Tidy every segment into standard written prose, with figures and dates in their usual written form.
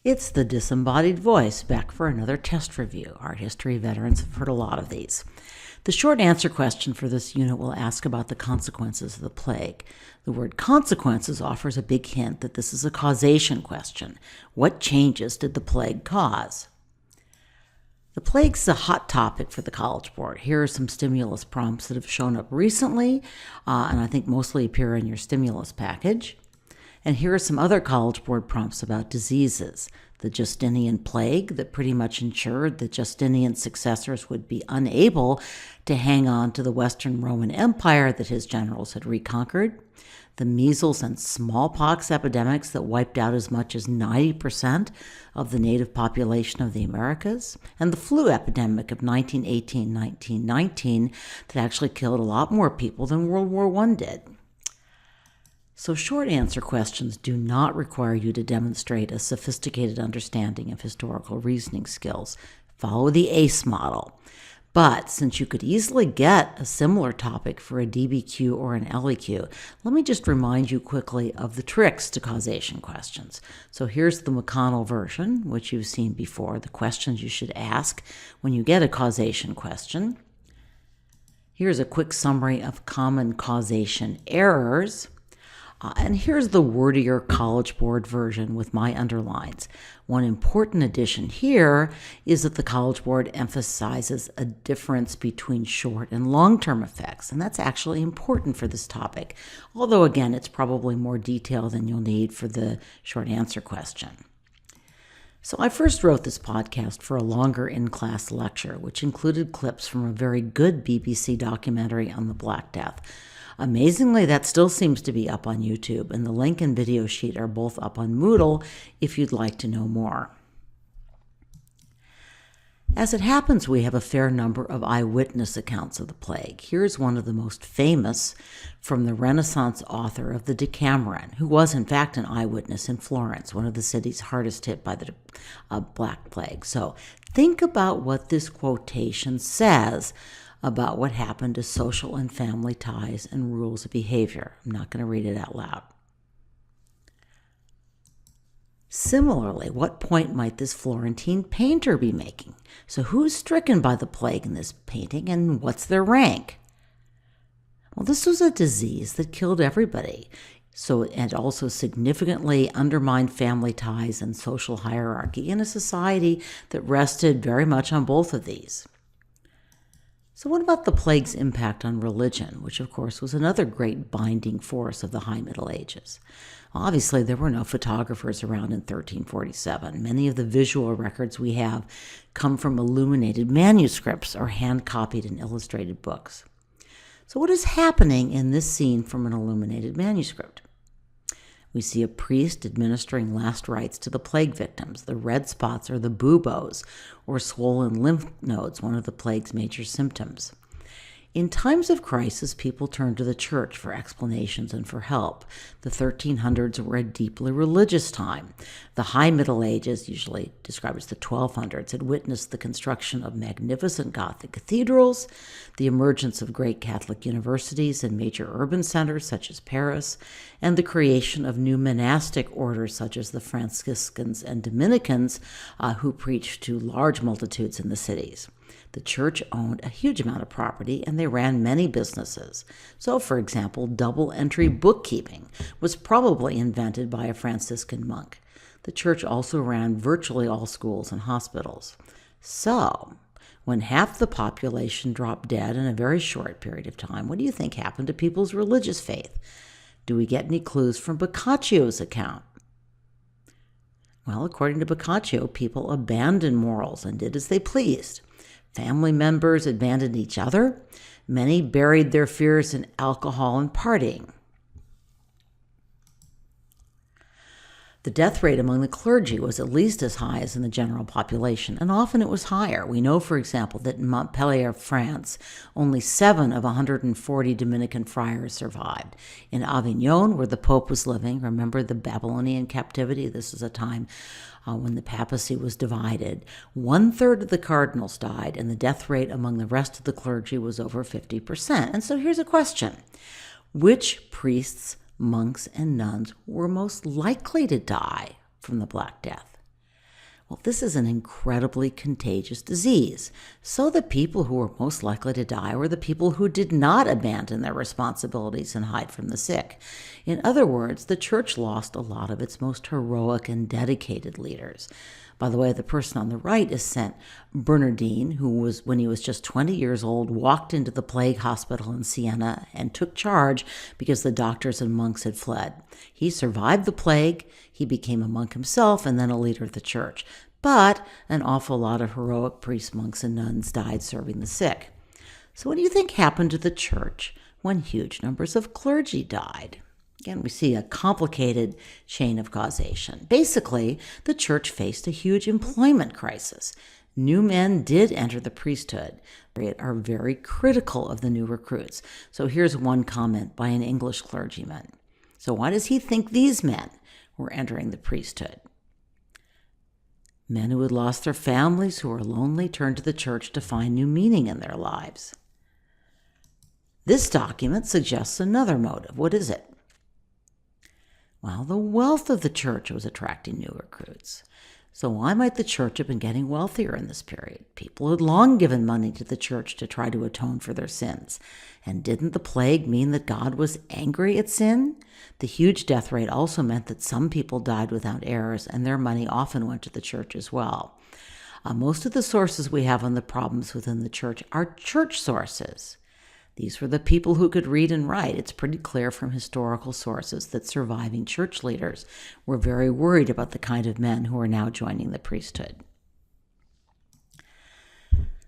It's the disembodied voice, back for another test review. Art history veterans have heard a lot of these. The short answer question for this unit will ask about the consequences of the plague. The word consequences offers a big hint that this is a causation question. What changes did the plague cause? The plague's a hot topic for the College Board. Here are some stimulus prompts that have shown up recently, and I think mostly appear in your stimulus package. And here are some other College Board prompts about diseases. The Justinian plague that pretty much ensured that Justinian's successors would be unable to hang on to the Western Roman Empire that his generals had reconquered. The measles and smallpox epidemics that wiped out as much as 90% of the native population of the Americas. And the flu epidemic of 1918-1919 that actually killed a lot more people than World War I did. So short answer questions do not require you to demonstrate a sophisticated understanding of historical reasoning skills. Follow the ACE model. But since you could easily get a similar topic for a DBQ or an LEQ, let me just remind you quickly of the tricks to causation questions. So here's the McConnell version, which you've seen before, the questions you should ask when you get a causation question. Here's a quick summary of common causation errors. And here's the wordier College Board version with my underlines. One important addition here is that the College Board emphasizes a difference between short and long-term effects, and that's actually important for this topic, although again, it's probably more detail than you'll need for the short answer question. So I first wrote this podcast for a longer in-class lecture, which included clips from a very good BBC documentary on the Black Death. Amazingly, that still seems to be up on YouTube, and the link and video sheet are both up on Moodle if you'd like to know more. As it happens, we have a fair number of eyewitness accounts of the plague. Here's one of the most famous from the Renaissance author of the Decameron, who was in fact an eyewitness in Florence, one of the cities hardest hit by the Black Plague. So think about what this quotation says about what happened to social and family ties and rules of behavior. I'm not going to read it out loud. Similarly, what point might this Florentine painter be making? So who's stricken by the plague in this painting, and what's their rank? Well, this was a disease that killed everybody, and also significantly undermined family ties and social hierarchy in a society that rested very much on both of these. So what about the plague's impact on religion, which of course was another great binding force of the High Middle Ages? Obviously, there were no photographers around in 1347. Many of the visual records we have come from illuminated manuscripts or hand-copied and illustrated books. So what is happening in this scene from an illuminated manuscript? We see a priest administering last rites to the plague victims. The red spots are the buboes, or swollen lymph nodes, one of the plague's major symptoms. In times of crisis, people turned to the church for explanations and for help. The 1300s were a deeply religious time. The High Middle Ages, usually described as the 1200s, had witnessed the construction of magnificent Gothic cathedrals, the emergence of great Catholic universities in major urban centers such as Paris, and the creation of new monastic orders such as the Franciscans and Dominicans, who preached to large multitudes in the cities. The church owned a huge amount of property, and they ran many businesses. So, for example, double-entry bookkeeping was probably invented by a Franciscan monk. The church also ran virtually all schools and hospitals. So, when half the population dropped dead in a very short period of time, what do you think happened to people's religious faith? Do we get any clues from Boccaccio's account? Well, according to Boccaccio, people abandoned morals and did as they pleased. Family members abandoned each other. Many buried their fears in alcohol and partying. The death rate among the clergy was at least as high as in the general population, and often it was higher. We know, for example, that in Montpellier, France, only 7 of 140 Dominican friars survived. In Avignon, where the Pope was living, remember the Babylonian captivity? This is a time when the papacy was divided. 1/3 of the cardinals died, and the death rate among the rest of the clergy was over 50%. And so here's a question. Which priests, monks, and nuns were most likely to die from the Black Death? Well, this is an incredibly contagious disease. So the people who were most likely to die were the people who did not abandon their responsibilities and hide from the sick. In other words, the church lost a lot of its most heroic and dedicated leaders. By the way, the person on the right is Saint Bernardine, who was, when he was just 20 years old, walked into the plague hospital in Siena and took charge because the doctors and monks had fled. He survived the plague, he became a monk himself, and then a leader of the church. But an awful lot of heroic priests, monks, and nuns died serving the sick. So what do you think happened to the church when huge numbers of clergy died? Again, we see a complicated chain of causation. Basically, the church faced a huge employment crisis. New men did enter the priesthood, but are very critical of the new recruits. So here's one comment by an English clergyman. So why does he think these men were entering the priesthood? Men who had lost their families, who were lonely, turned to the church to find new meaning in their lives. This document suggests another motive. What is it? Well, the wealth of the church was attracting new recruits. So why might the church have been getting wealthier in this period? People had long given money to the church to try to atone for their sins. And didn't the plague mean that God was angry at sin? The huge death rate also meant that some people died without heirs, and their money often went to the church as well. Most of the sources we have on the problems within the church are church sources. These were the people who could read and write. It's pretty clear from historical sources that surviving church leaders were very worried about the kind of men who are now joining the priesthood.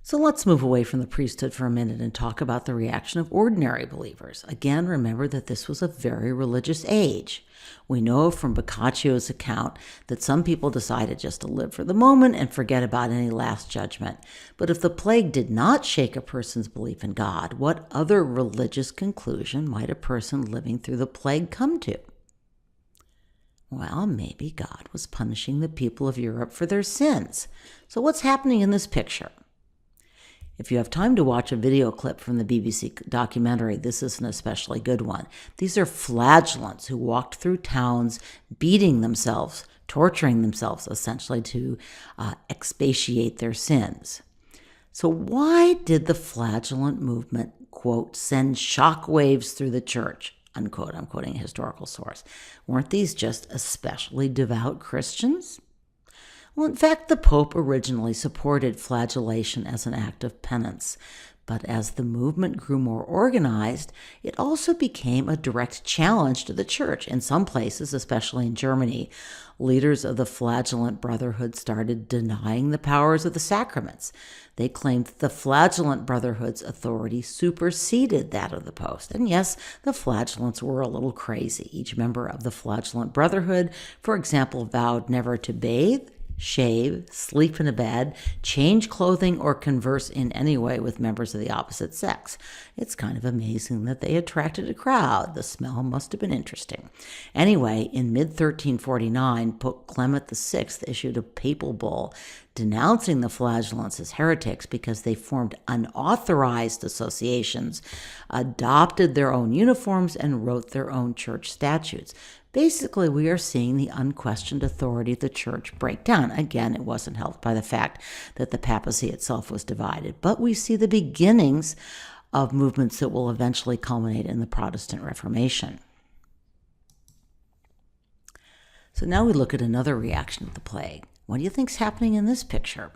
So let's move away from the priesthood for a minute and talk about the reaction of ordinary believers. Again, remember that this was a very religious age. We know from Boccaccio's account that some people decided just to live for the moment and forget about any last judgment. But if the plague did not shake a person's belief in God, what other religious conclusion might a person living through the plague come to? Well, maybe God was punishing the people of Europe for their sins. So what's happening in this picture? If you have time to watch a video clip from the BBC documentary, this is an especially good one. These are flagellants who walked through towns, beating themselves, torturing themselves, essentially, to expiate their sins. So why did the flagellant movement, quote, send shockwaves through the church, unquote? I'm quoting a historical source. Weren't these just especially devout Christians? Well, in fact, the Pope originally supported flagellation as an act of penance, but as the movement grew more organized, it also became a direct challenge to the church. In some places, especially in Germany, leaders of the flagellant brotherhood started denying the powers of the sacraments. They claimed that the flagellant brotherhood's authority superseded that of the Pope. And yes, the flagellants were a little crazy. Each member of the flagellant brotherhood, for example, vowed never to bathe, shave, sleep in a bed, change clothing, or converse in any way with members of the opposite sex. It's kind of amazing that they attracted a crowd. The smell must have been interesting. Anyway, in mid-1349, Pope Clement VI issued a papal bull denouncing the flagellants as heretics because they formed unauthorized associations, adopted their own uniforms, and wrote their own church statutes. Basically, we are seeing the unquestioned authority of the church break down. Again, it wasn't helped by the fact that the papacy itself was divided, but we see the beginnings of movements that will eventually culminate in the Protestant Reformation. So now we look at another reaction to the plague. What do you think's happening in this picture?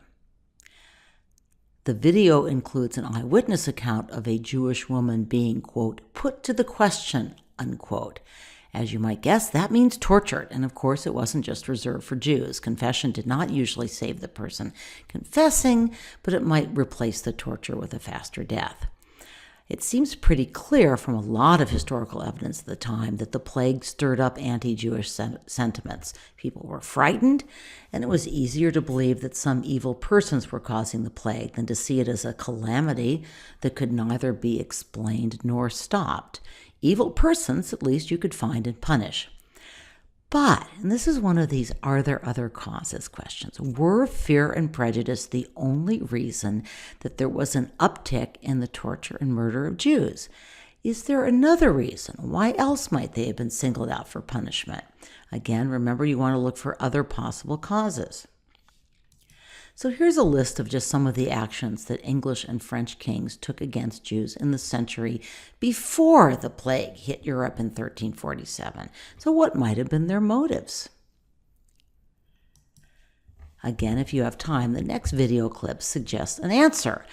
The video includes an eyewitness account of a Jewish woman being, quote, put to the question, unquote. As you might guess, that means tortured. And of course, it wasn't just reserved for Jews. Confession did not usually save the person confessing, but it might replace the torture with a faster death. It seems pretty clear from a lot of historical evidence at the time that the plague stirred up anti-Jewish sentiments. People were frightened, and it was easier to believe that some evil persons were causing the plague than to see it as a calamity that could neither be explained nor stopped. Evil persons, at least, you could find and punish. But, and this is one of these are there other causes questions, were fear and prejudice the only reason that there was an uptick in the torture and murder of Jews? Is there another reason? Why else might they have been singled out for punishment? Again, remember, you want to look for other possible causes. So here's a list of just some of the actions that English and French kings took against Jews in the century before the plague hit Europe in 1347. So what might have been their motives? Again, if you have time, the next video clip suggests an answer.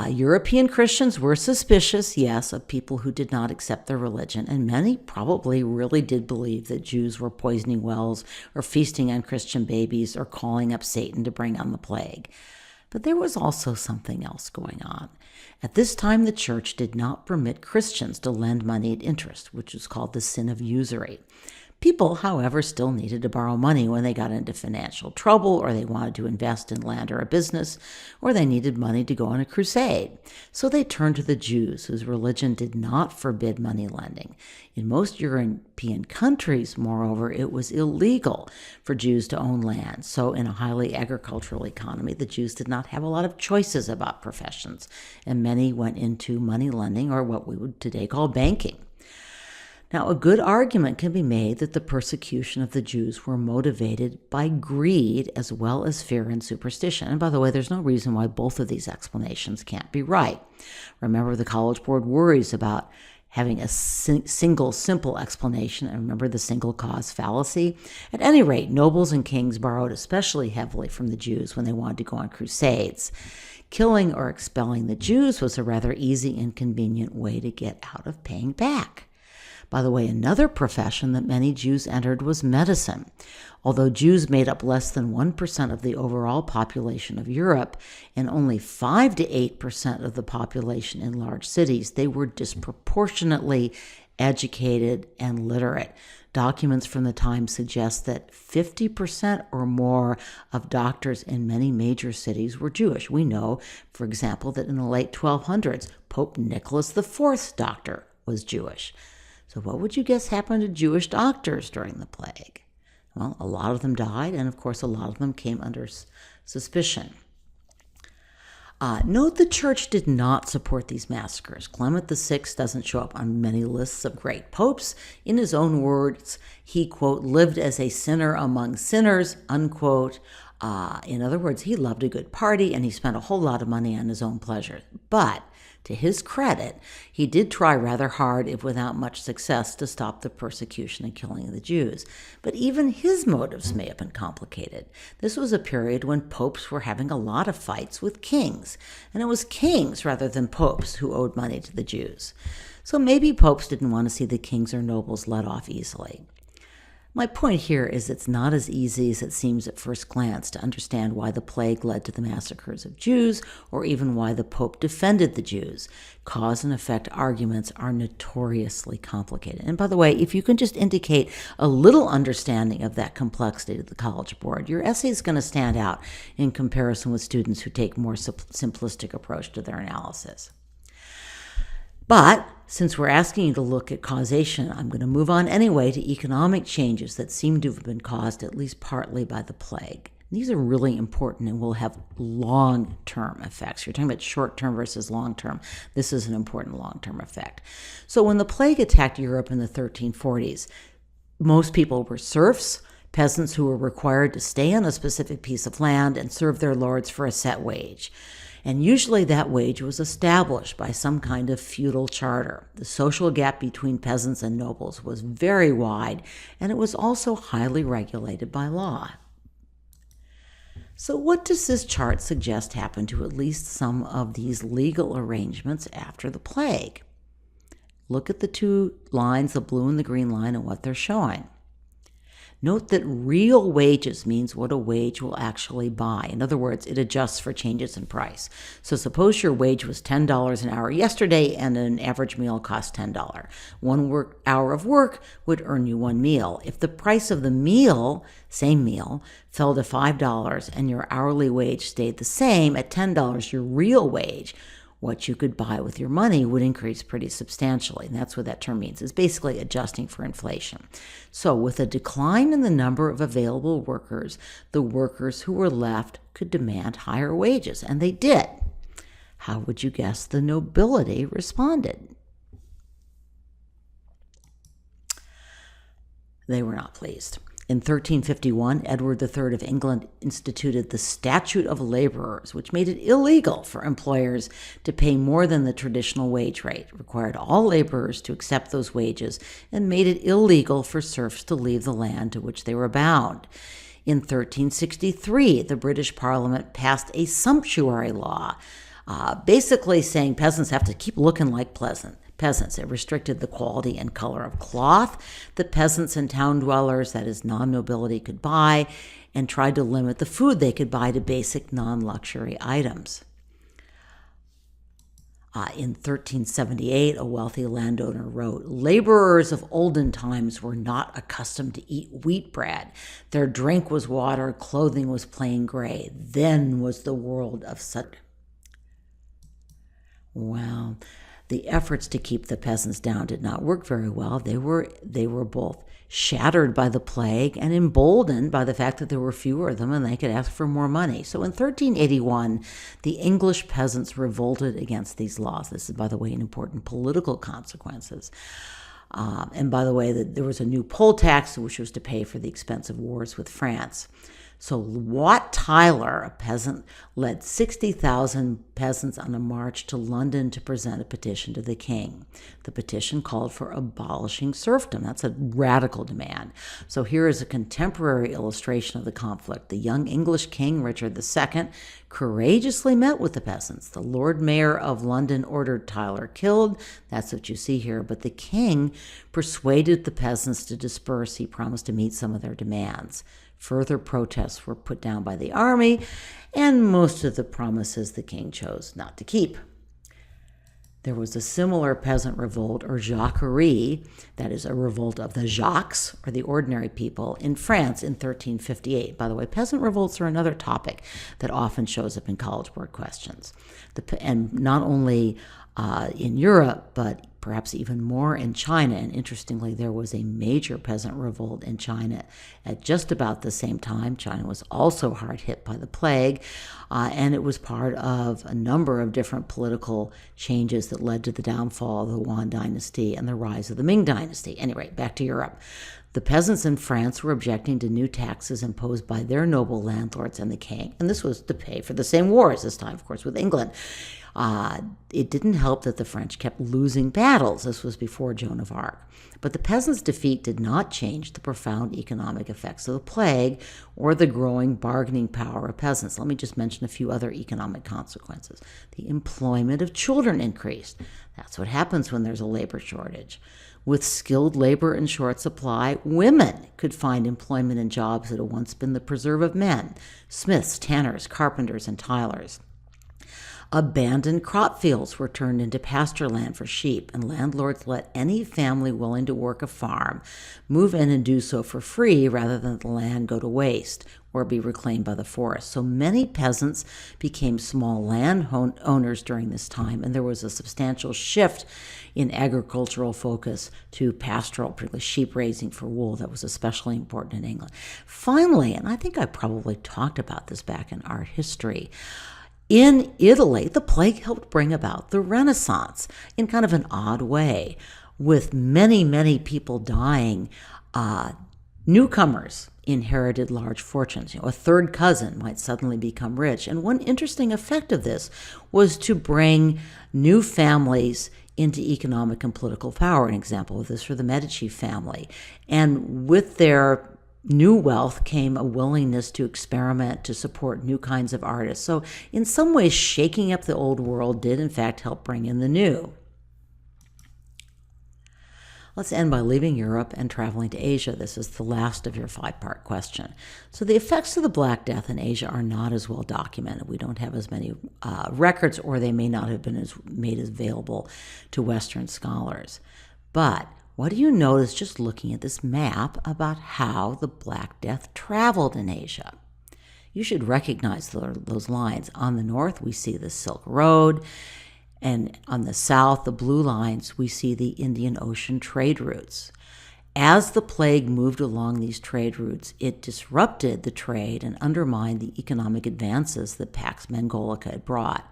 European Christians were suspicious, yes, of people who did not accept their religion, and many probably really did believe that Jews were poisoning wells or feasting on Christian babies or calling up Satan to bring on the plague. But there was also something else going on. At this time, the church did not permit Christians to lend money at interest, which was called the sin of usury. People, however, still needed to borrow money when they got into financial trouble, or they wanted to invest in land or a business, or they needed money to go on a crusade. So they turned to the Jews, whose religion did not forbid money lending. In most European countries, moreover, it was illegal for Jews to own land. So in a highly agricultural economy, the Jews did not have a lot of choices about professions, and many went into money lending, or what we would today call banking. Now, a good argument can be made that the persecution of the Jews were motivated by greed as well as fear and superstition. And by the way, there's no reason why both of these explanations can't be right. Remember, the College Board worries about having a single simple explanation, and remember the single cause fallacy? At any rate, nobles and kings borrowed especially heavily from the Jews when they wanted to go on crusades. Killing or expelling the Jews was a rather easy and convenient way to get out of paying back. By the way, another profession that many Jews entered was medicine. Although Jews made up less than 1% of the overall population of Europe and only 5 to 8% of the population in large cities, they were disproportionately educated and literate. Documents from the time suggest that 50% or more of doctors in many major cities were Jewish. We know, for example, that in the late 1200s, Pope Nicholas IV's doctor was Jewish. So what would you guess happened to Jewish doctors during the plague? Well, a lot of them died, and of course a lot of them came under suspicion. Note the church did not support these massacres. Clement VI doesn't show up on many lists of great popes. In his own words, he, quote, lived as a sinner among sinners, unquote. In other words, he loved a good party, and he spent a whole lot of money on his own pleasure. But to his credit, he did try rather hard, if without much success, to stop the persecution and killing of the Jews. But even his motives may have been complicated. This was a period when popes were having a lot of fights with kings, and it was kings rather than popes who owed money to the Jews. So maybe popes didn't want to see the kings or nobles let off easily. My point here is it's not as easy as it seems at first glance to understand why the plague led to the massacres of Jews, or even why the Pope defended the Jews. Cause and effect arguments are notoriously complicated. And by the way, if you can just indicate a little understanding of that complexity to the College Board, your essay is going to stand out in comparison with students who take a more simplistic approach to their analysis. But since we're asking you to look at causation, I'm going to move on anyway to economic changes that seem to have been caused at least partly by the plague. These are really important and will have long-term effects. You're talking about short-term versus long-term. This is an important long-term effect. So when the plague attacked Europe in the 1340s, most people were serfs, peasants who were required to stay on a specific piece of land and serve their lords for a set wage. And usually that wage was established by some kind of feudal charter. The social gap between peasants and nobles was very wide, and it was also highly regulated by law. So what does this chart suggest happened to at least some of these legal arrangements after the plague? Look at the two lines, the blue and the green line, and what they're showing. Note that real wages means what a wage will actually buy. In other words, it adjusts for changes in price. So suppose your wage was $10 an hour yesterday and an average meal cost $10. 1 hour of work would earn you 1 meal. If the price of the meal, same meal, fell to $5 and your hourly wage stayed the same at $10, your real wage, what you could buy with your money, would increase pretty substantially. And that's what that term means. It's basically adjusting for inflation. So with a decline in the number of available workers, the workers who were left could demand higher wages, and they did. How would you guess the nobility responded? They were not pleased. In 1351, Edward III of England instituted the Statute of Laborers, which made it illegal for employers to pay more than the traditional wage rate, required all laborers to accept those wages, and made it illegal for serfs to leave the land to which they were bound. In 1363, the British Parliament passed a sumptuary law, basically saying peasants have to keep looking like peasants. It restricted the quality and color of cloth that peasants and town dwellers, that is, non-nobility, could buy, and tried to limit the food they could buy to basic non-luxury items. In 1378, a wealthy landowner wrote, "Laborers of olden times were not accustomed to eat wheat bread. Their drink was water, clothing was plain gray. Then was the world of such." Well, the efforts to keep the peasants down did not work very well. They were both shattered by the plague and emboldened by the fact that there were fewer of them and they could ask for more money. So in 1381, the English peasants revolted against these laws. This is, by the way, an important political consequences. And by the way, there was a new poll tax, which was to pay for the expensive wars with France. So Wat Tyler, a peasant, led 60,000 peasants on a march to London to present a petition to the king. The petition called for abolishing serfdom. That's a radical demand. So here is a contemporary illustration of the conflict. The young English king, Richard II, courageously met with the peasants. The Lord Mayor of London ordered Tyler killed. That's what you see here. But the king persuaded the peasants to disperse. He promised to meet some of their demands. Further protests were put down by the army, and most of the promises the king chose not to keep. There was a similar peasant revolt, or Jacuerie, that is a revolt of the Jacques, or the ordinary people, in France in 1358. By the way, peasant revolts are another topic that often shows up in College Board questions. And not only in Europe, but perhaps even more in China. And interestingly, there was a major peasant revolt in China at just about the same time. China was also hard hit by the plague, and it was part of a number of different political changes that led to the downfall of the Yuan dynasty and the rise of the Ming dynasty. Anyway, back to Europe. The peasants in France were objecting to new taxes imposed by their noble landlords and the king, and this was to pay for the same wars, this time, of course, with England. It didn't help that the French kept losing battles. This was before Joan of Arc. But the peasants' defeat did not change the profound economic effects of the plague or the growing bargaining power of peasants. Let me just mention a few other economic consequences. The employment of children increased. That's what happens when there's a labor shortage. With skilled labor in short supply, women could find employment in jobs that had once been the preserve of men: smiths, tanners, carpenters, and tilers. Abandoned crop fields were turned into pasture land for sheep, and landlords let any family willing to work a farm move in and do so for free rather than the land go to waste or be reclaimed by the forest. So many peasants became small land owners during this time, and there was a substantial shift in agricultural focus to pastoral, particularly sheep raising for wool. That was especially important in England. Finally, and I think I probably talked about this back in art history, in Italy, the plague helped bring about the Renaissance in kind of an odd way. With many, many people dying, newcomers inherited large fortunes. A third cousin might suddenly become rich. And one interesting effect of this was to bring new families into economic and political power. An example of this for the Medici family. And with their new wealth came a willingness to experiment, to support new kinds of artists. So in some ways, shaking up the old world did in fact help bring in the new. Let's end by leaving Europe and traveling to Asia. This is the last of your 5-part question. So the effects of the Black Death in Asia are not as well documented. We don't have as many records, or they may not have been made as available to Western scholars. But what do you notice just looking at this map about how the Black Death traveled in Asia? You should recognize those lines. On the north, we see the Silk Road, and on the south, the blue lines, we see the Indian Ocean trade routes. As the plague moved along these trade routes, it disrupted the trade and undermined the economic advances that Pax Mongolica had brought.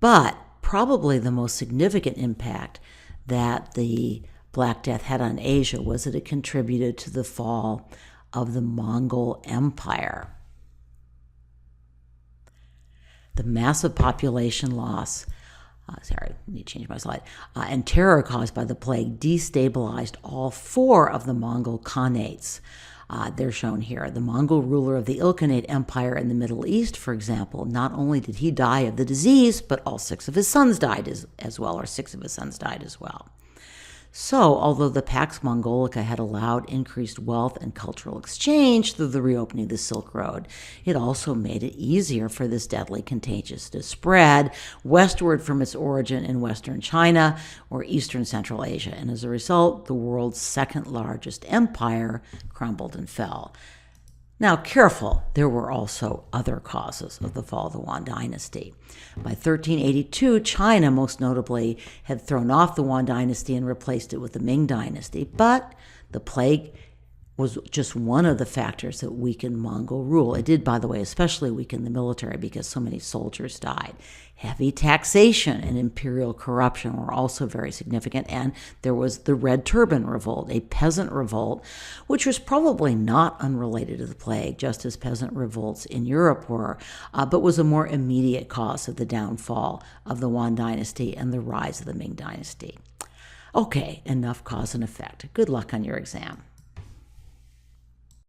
But probably the most significant impact that the Black Death had on Asia was that it contributed to the fall of the Mongol Empire. The massive population loss, I need to change my slide, and terror caused by the plague destabilized all 4 of the Mongol Khanates. They're shown here. The Mongol ruler of the Ilkhanate Empire in the Middle East, for example, not only did he die of the disease, but all 6 of his sons died as well, or 6 of his sons died as well. So, although the Pax Mongolica had allowed increased wealth and cultural exchange through the reopening of the Silk Road, it also made it easier for this deadly contagion to spread westward from its origin in western China or eastern Central Asia. And as a result, the world's second largest empire crumbled and fell. Now, careful, there were also other causes of the fall of the Yuan dynasty. By 1382, China, most notably, had thrown off the Yuan dynasty and replaced it with the Ming dynasty, but the plague was just one of the factors that weakened Mongol rule. It did, by the way, especially weaken the military because so many soldiers died. Heavy taxation and imperial corruption were also very significant, and there was the Red Turban Revolt, a peasant revolt, which was probably not unrelated to the plague, just as peasant revolts in Europe were, but was a more immediate cause of the downfall of the Yuan dynasty and the rise of the Ming dynasty. Okay, enough cause and effect. Good luck on your exam.